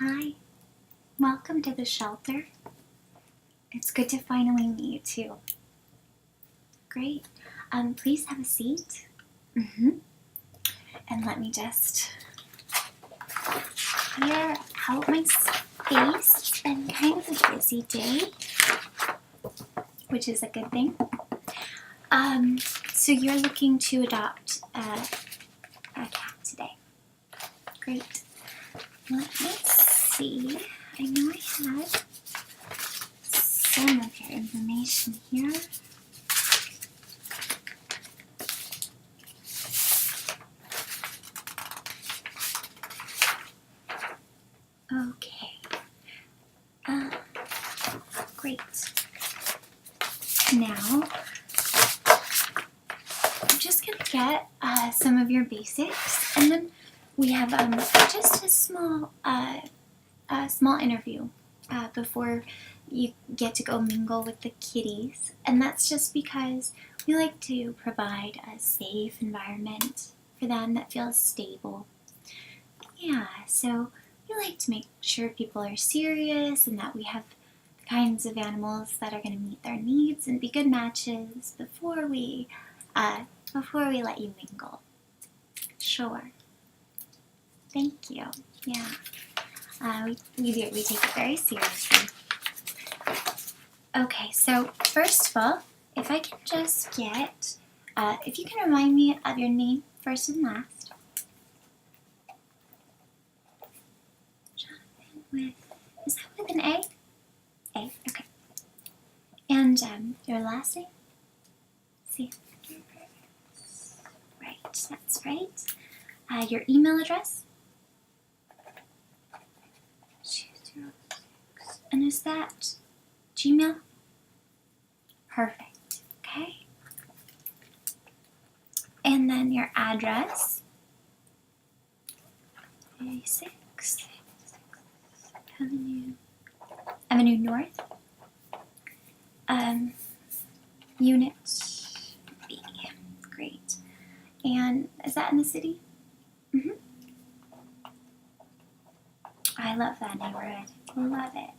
Hi, welcome to the shelter. It's good to finally meet you too. Great. Please have a seat. And let me just clear out my space. It's been kind of a busy day, which is a good thing. So you're looking to adopt a cat today. Great. Let me see. I know I had some of your information here. Okay. Great. Now, I'm just going to get some of your basics, and then we have just a small interview before you get to go mingle with the kitties, and that's just because we like to provide a safe environment for them that feels stable. Yeah, so we like to make sure people are serious and that we have the kinds of animals that are going to meet their needs and be good matches before we let you mingle. Sure. Thank you. Yeah. We take it very seriously. Okay, so first of all, if I can just get, if you can remind me of your name first and last. Jonathan is that with an A? A, okay. And your last name? See. Right, that's right. Your email address? And is that Gmail? Perfect. Okay. And then your address. 86 Avenue North. Unit B. Great. And is that in the city? I love that neighborhood. Love it.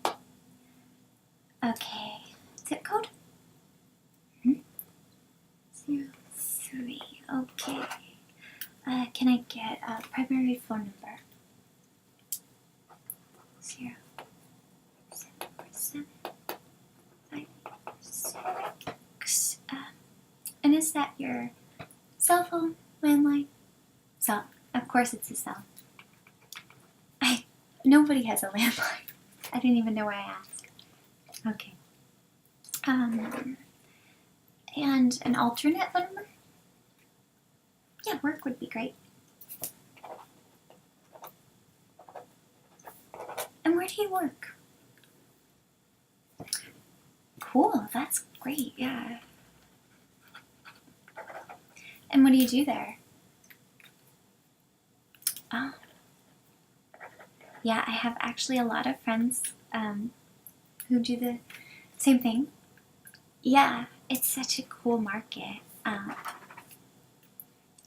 Okay. Zip code? 03. Okay. Can I get a primary phone number? 074756. And is that your cell phone, landline? Cell. Of course it's a cell. Nobody has a landline. I didn't even know why I asked. Okay. And an alternate phone number? Yeah, work would be great. And where do you work? Cool, that's great, yeah. And what do you do there? Oh. Yeah, I have actually a lot of friends who do the same thing. Yeah, it's such a cool market.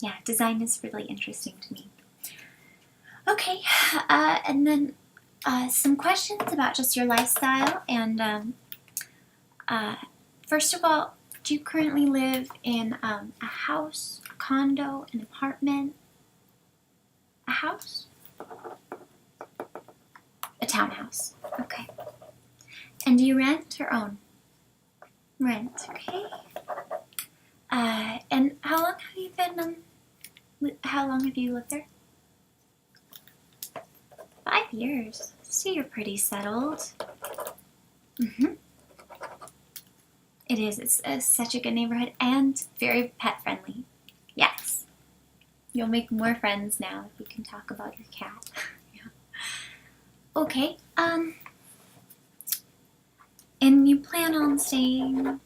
Yeah, design is really interesting to me. Okay, and then some questions about just your lifestyle. And first of all, do you currently live in a house, a condo, an apartment? A house? A townhouse. Okay. And do you rent or own? Rent, okay. And how long have you lived there? 5 years. So you're pretty settled. It is. It's such a good neighborhood and very pet friendly. Yes. You'll make more friends now if you can talk about your cat. Yeah. Okay. And you plan on staying?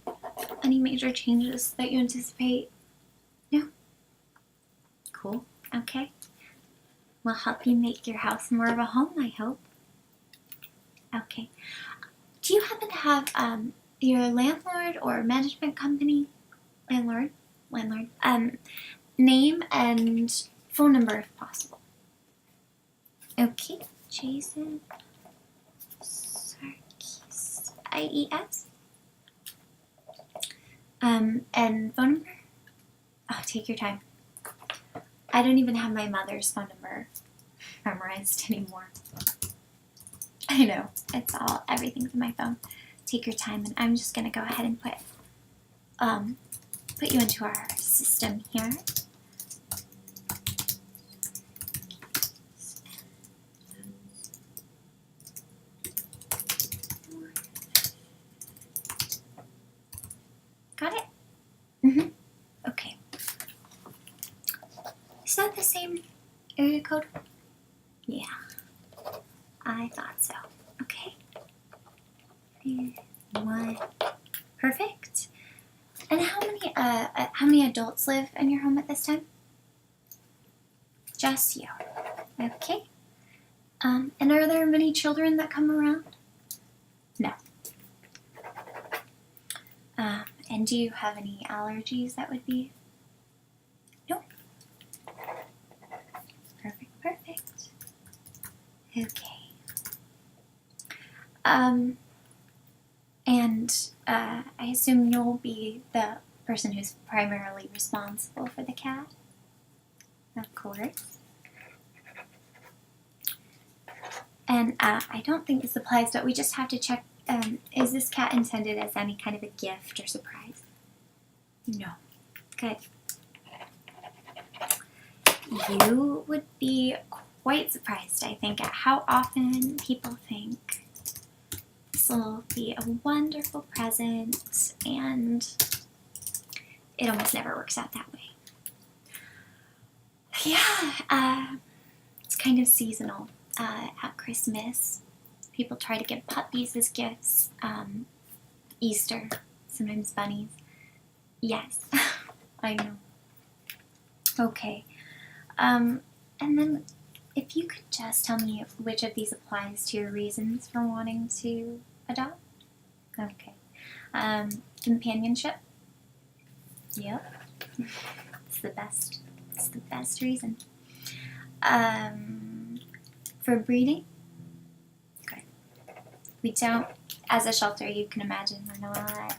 Any major changes that you anticipate? No? Cool. Okay. We'll help you make your house more of a home, I hope. Okay. Do you happen to have your landlord or management company, landlord, name and phone number if possible? Okay. Jason Sarkis. IES. And phone number? Oh, take your time. I don't even have my mother's phone number memorized anymore. I know, everything's in my phone. Take your time, and I'm just gonna go ahead and put you into our system here. Got it? Mm-hmm. Okay. Is that the same area code? Yeah. I thought so. Okay. 1. Perfect. And how many adults live in your home at this time? Just you. Okay. And are there many children that come around? No. And do you have any allergies that would be? No. Perfect. Okay. I assume you'll be the person who's primarily responsible for the cat? Of course. And I don't think this applies, but we just have to check, is this cat intended as any kind of a gift or surprise? No. Good. You would be quite surprised, I think, at how often people think this will be a wonderful present, and it almost never works out that way. Yeah, it's kind of seasonal. At Christmas, people try to give puppies as gifts. Easter, sometimes bunnies. Yes, I know. Okay. And then if you could just tell me which of these applies to your reasons for wanting to adopt. Okay. Companionship. Yep. It's the best. It's the best reason. For breeding. Okay. We don't, as a shelter, you can imagine, we're not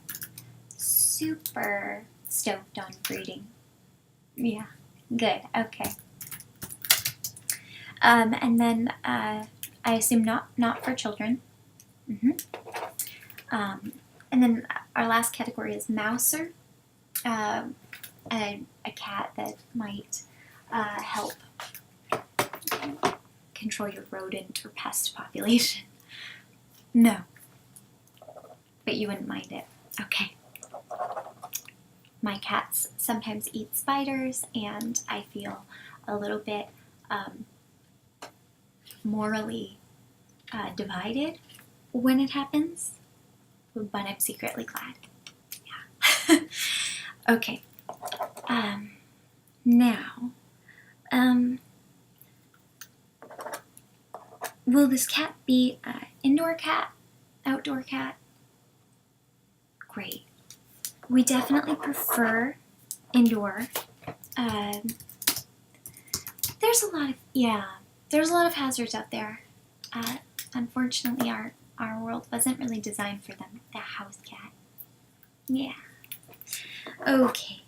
super stoked on breeding. Yeah. Good. Okay. And then I assume not for children. And then our last category is mouser, a cat that might help control your rodent or pest population. No. But you wouldn't mind it. Okay. My cats sometimes eat spiders, and I feel a little bit morally divided when it happens, but I'm secretly glad. Yeah. Okay. Now, will this cat be an indoor cat, outdoor cat? Great. We definitely prefer indoor. There's a lot of hazards out there. Unfortunately, our world wasn't really designed for them. The house cat. Yeah. Okay.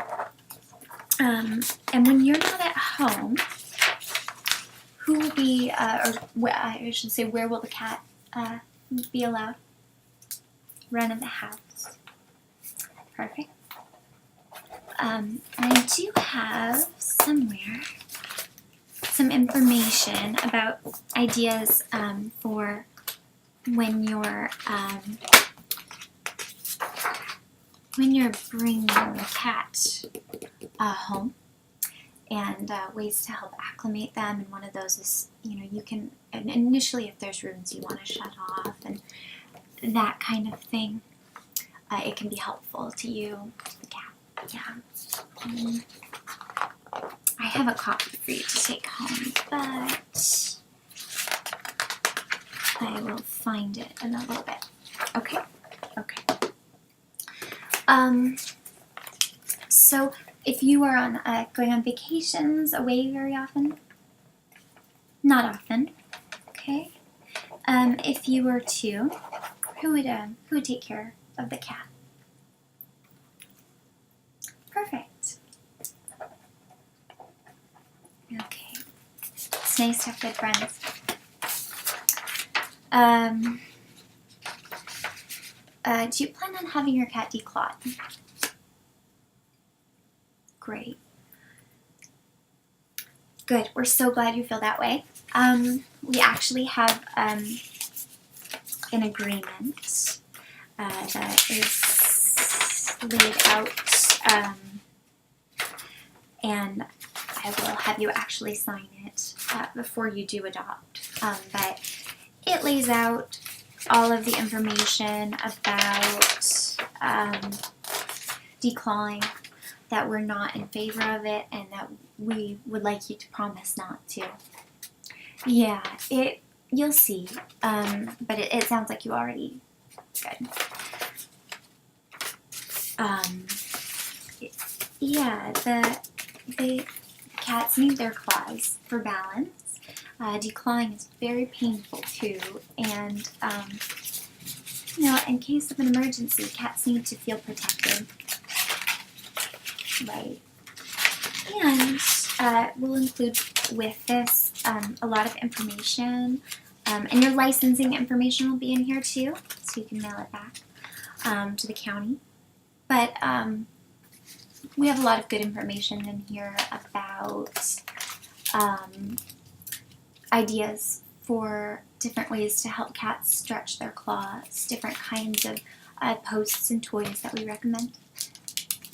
And when you're not at home, who will be, I should say, where will the cat be allowed? Run in the house. Perfect. I do have somewhere some information about ideas for when you're bringing the cat home, and ways to help acclimate them. And one of those is, you can, initially if there's rooms you want to shut off and that kind of thing, it can be helpful to you, the cat. Yeah. I have a copy for you to take home, but I will find it in a little bit. Okay? Okay. So if you are going on vacations away very often? Not often. Okay. If you were to, who would take care of the cat? Perfect. Okay. It's nice to have good friends. Do you plan on having your cat declawed? Great. Good. We're so glad you feel that way. We actually have an agreement that is laid out, and I will have you actually sign it before you do adopt. But it lays out all of the information about declawing, that we're not in favor of it, and that we would like you to promise not to. Yeah, you'll see, but it sounds like you already good. Yeah, the cats need their claws for balance. Declawing is very painful too, and in case of an emergency, cats need to feel protected. Right. And we'll include with this a lot of information, and your licensing information will be in here too, so you can mail it back to the county. But we have a lot of good information in here about ideas for different ways to help cats stretch their claws, different kinds of posts and toys that we recommend.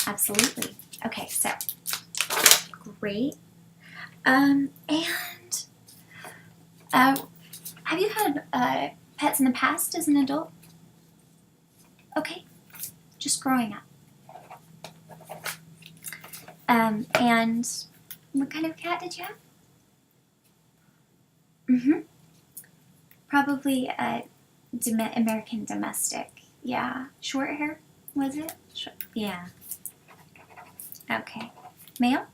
Absolutely. Okay, so great. And have you had pets in the past as an adult? Okay, just growing up. And what kind of cat did you have? Probably a American domestic. Yeah, short hair, was it? Yeah. Okay. Male?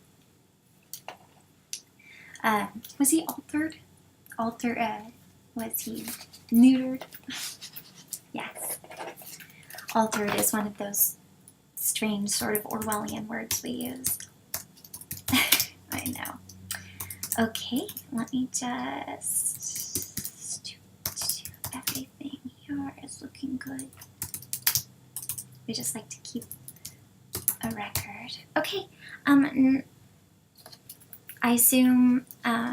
Was he altered? Was he neutered? Yes. Altered is one of those strange sort of Orwellian words we use. I know. Okay, let me just do everything here is looking good. We just like to keep a record. Okay, I assume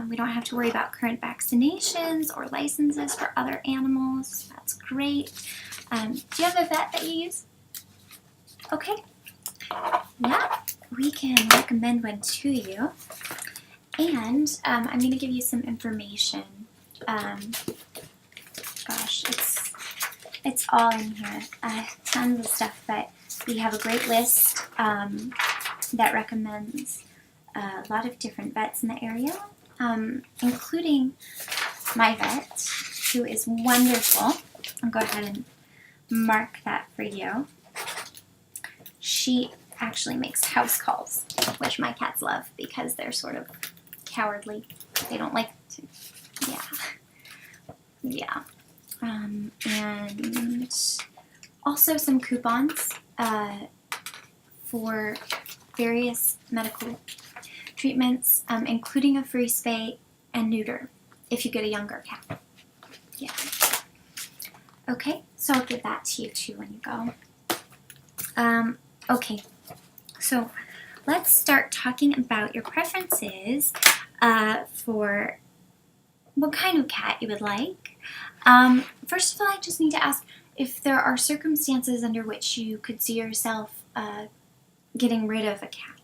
we don't have to worry about current vaccinations or licenses for other animals. That's great. Do you have a vet that you use? Okay. Yeah, we can recommend one to you. And I'm going to give you some information. Gosh, it's all in here. Tons of stuff, but we have a great list that recommends a lot of different vets in the area, including my vet, who is wonderful. I'll go ahead and mark that for you. She actually makes house calls, which my cats love because they're sort of cowardly. They don't like to, yeah. And also some coupons for various medical treatments, including a free spay and neuter if you get a younger cat. Yeah. Okay, so I'll give that to you too when you go. Okay, so let's start talking about your preferences for what kind of cat you would like. First of all, I just need to ask if there are circumstances under which you could see yourself getting rid of a cat,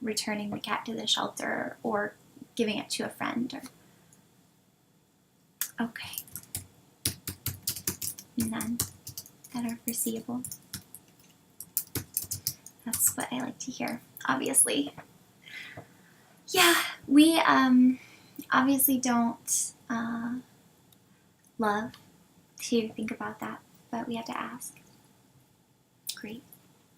returning the cat to the shelter, or giving it to a friend. Okay. None that are foreseeable. That's what I like to hear, obviously. Yeah, we obviously don't love to think about that, but we have to ask. Great.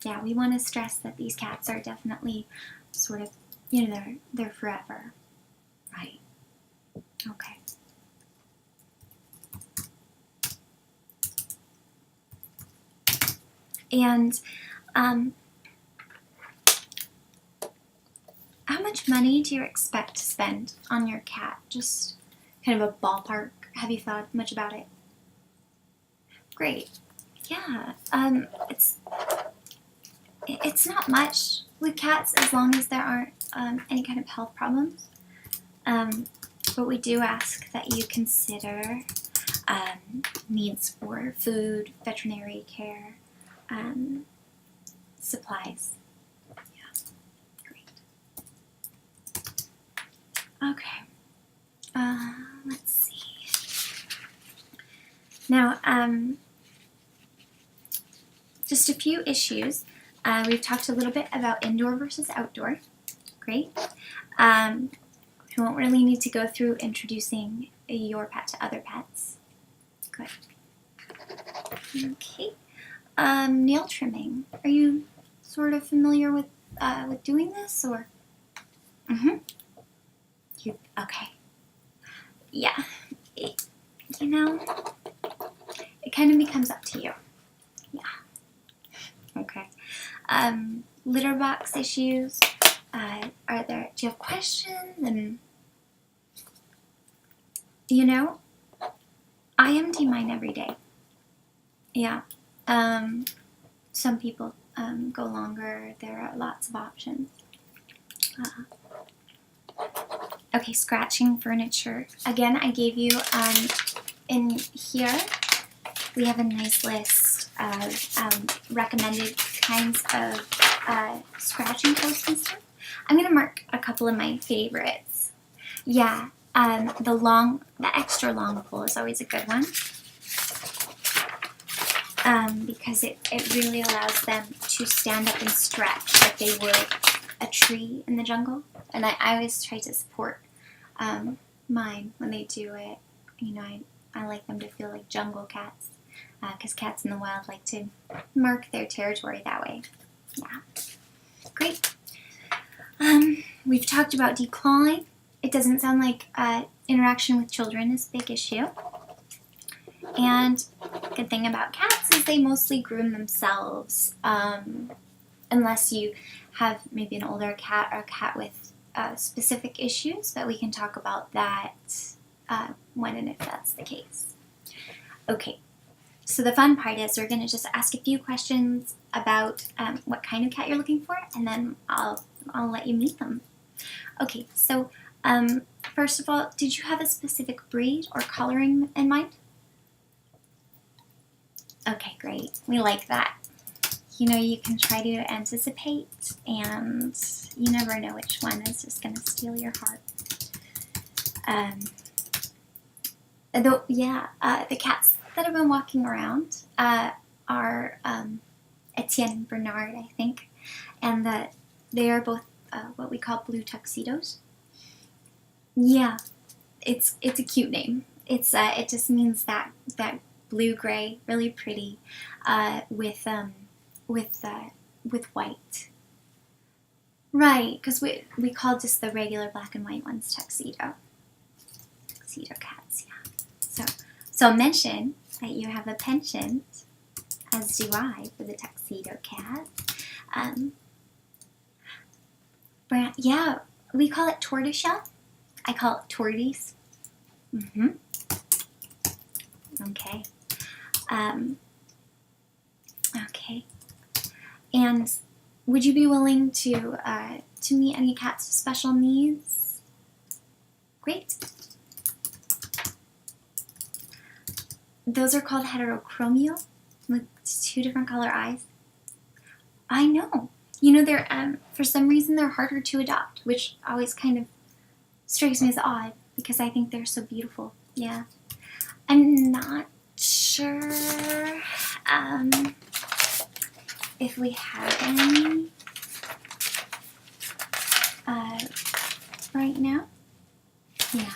Yeah, we want to stress that these cats are definitely sort of, they're forever. Right. Okay. And how much money do you expect to spend on your cat? Just kind of a ballpark. Have you thought much about it? Great. Yeah. It's not much with cats as long as there aren't any kind of health problems. But we do ask that you consider needs for food, veterinary care, supplies. Yeah, great. Okay. Let's see. Now, just a few issues. We've talked a little bit about indoor versus outdoor. Great. We won't really need to go through introducing your pet to other pets. Good. Okay. Nail trimming. Are you sort of familiar with doing this, or? Mm-hmm. Okay. Yeah. It kind of becomes up to you. Yeah. Okay. Litter box issues. Do you have questions? And I empty mine every day. Yeah. Some people go longer. There are lots of options. Okay, scratching furniture. Again, I gave you in here. We have a nice list of recommended kinds of scratching posts and stuff. I'm gonna mark a couple of my favorites. Yeah, the extra long pole is always a good one because it really allows them to stand up and stretch like they would a tree in the jungle. And I always try to support mine when they do it. I like them to feel like jungle cats because cats in the wild like to mark their territory that way. Yeah, great. We've talked about declawing. It doesn't sound like interaction with children is a big issue. And good thing about cats is they mostly groom themselves, unless you have maybe an older cat or a cat with specific issues, but we can talk about that when and if that's the case. Okay, so the fun part is we're going to just ask a few questions about what kind of cat you're looking for, and then I'll let you meet them. Okay, so first of all, did you have a specific breed or coloring in mind? Okay, great. We like that. You can try to anticipate, and you never know which one is just going to steal your heart. The cats that have been walking around are Etienne and Bernard, I think, and that they are both what we call blue tuxedos. Yeah, it's a cute name. It just means that blue-gray, really pretty, with white. Right, because we call just the regular black and white ones tuxedo. Tuxedo cats, yeah. So I'll mention that you have a penchant, as do I, for the tuxedo cat. Yeah, we call it tortoiseshell. I call it torties. Mm-hmm. Okay. Okay. And would you be willing to meet any cats with special needs? Great. Those are called heterochromia, with 2 different color eyes. I know. They're for some reason they're harder to adopt, which always kind of strikes me as odd because I think they're so beautiful. Yeah. I'm not sure if we have any right now. Yeah.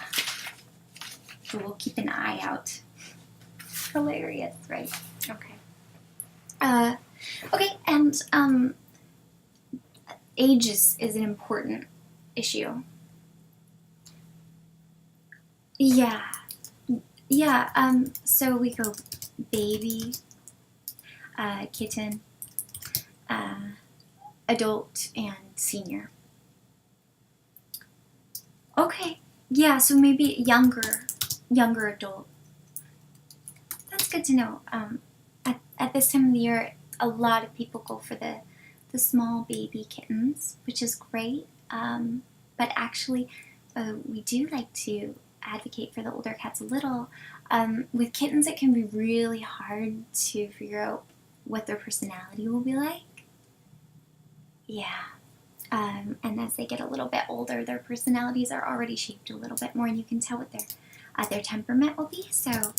But we'll keep an eye out. Hilarious, right? Okay. Okay, and age is an important issue. Yeah. Yeah, so we go baby, kitten, adult and senior. Okay, yeah, so maybe younger adult. That's good to know. At this time of the year, a lot of people go for the small baby kittens, which is great. But actually, we do like to advocate for the older cats a little. With kittens, it can be really hard to figure out what their personality will be like. Yeah. And as they get a little bit older, their personalities are already shaped a little bit more, and you can tell what their temperament will be. So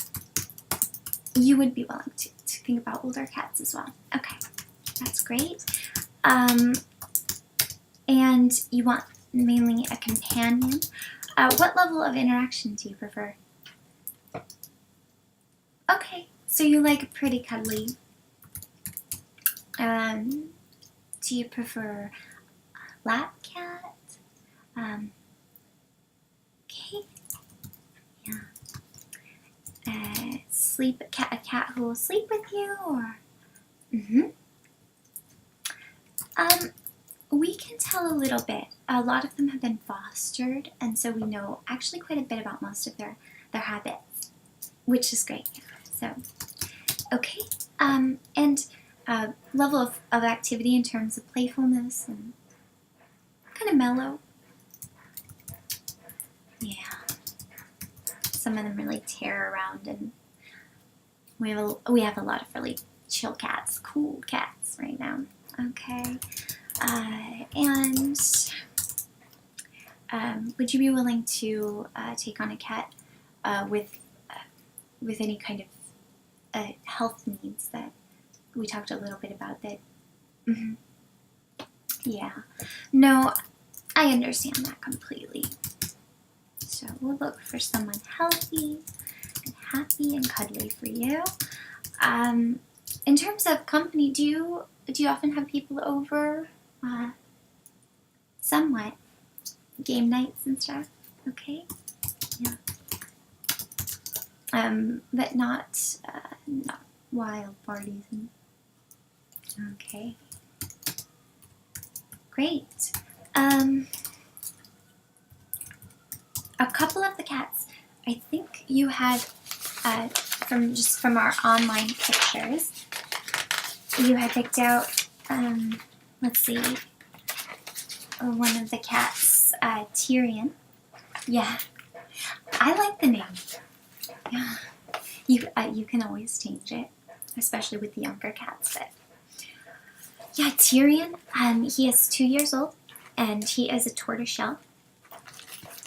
you would be willing to think about older cats as well. Okay, that's great. And you want mainly a companion. What level of interaction do you prefer? Okay, so you like pretty cuddly. Do you prefer lap cat? Okay. Yeah. A cat who will sleep with you, or? We can tell a little bit. A lot of them have been fostered, and so we know actually quite a bit about most of their habits, which is great. So, okay. And level of activity in terms of playfulness and kind of mellow. Yeah. Some of them really tear around, and we have a lot of really chill cats, cool cats right now. Okay. And would you be willing to take on a cat with any kind of health needs that we talked a little bit about? That. Yeah. No, I understand that completely. So we'll look for someone healthy and happy and cuddly for you. In terms of company, do you often have people over? Somewhat. Game nights and stuff. Okay. Yeah. But not wild parties. Okay. Great. A couple of the cats, I think you had, from our online pictures, you had picked out, let's see, one of the cats, Tyrion. Yeah, I like the name. Yeah, you can always change it, especially with the younger cats. But yeah, Tyrion. He is 2 years old, and he is a tortoiseshell.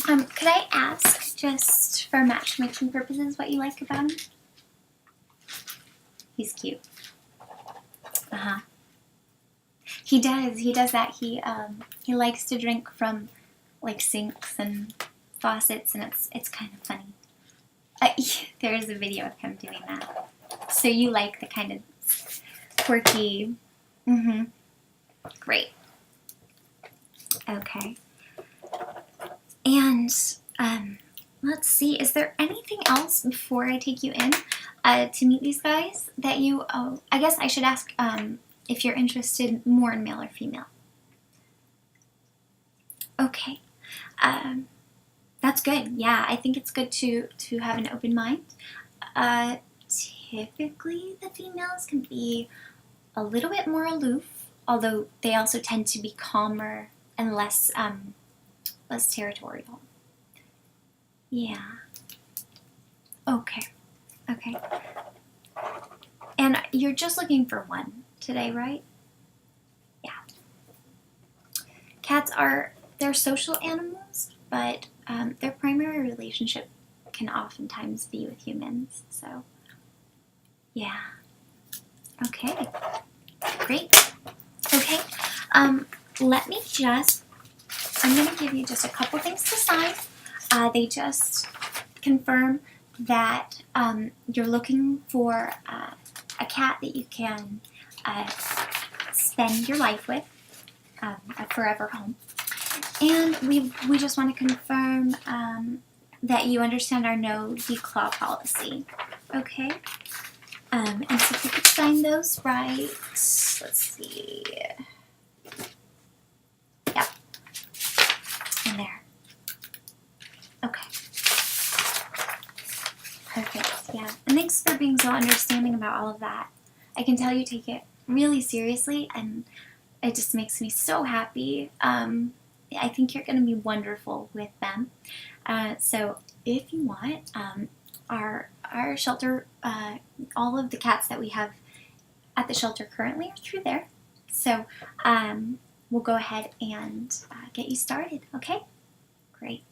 Could I ask, just for matchmaking purposes, what you like about him? He's cute. He does that. He likes to drink from like sinks and faucets, and it's kind of funny. There is a video of him doing that. So you like the kind of quirky. Great. Okay. And let's see, is there anything else before I take you in to meet these guys that you, I guess I should ask if you're interested more in male or female. Okay. That's good. Yeah, I think it's good to have an open mind. Typically the females can be a little bit more aloof, although they also tend to be calmer and less territorial. Yeah. Okay. And you're just looking for one today, right? Yeah. Cats they're social animals, but their primary relationship can oftentimes be with humans. So, yeah. Okay. Great. Okay. Let me I'm going to give you just a couple things to sign. They just confirm that you're looking for a cat that you can spend your life with, a forever home. And we just want to confirm that you understand our no declaw policy. Okay? And so if we could sign those right, let's see. Yep. And there. Okay. Perfect. Yeah. And thanks for being so understanding about all of that. I can tell you take it really seriously, and it just makes me so happy. I think you're going to be wonderful with them. So if you want, our shelter, all of the cats that we have at the shelter currently are through there. So we'll go ahead and get you started, okay? Great.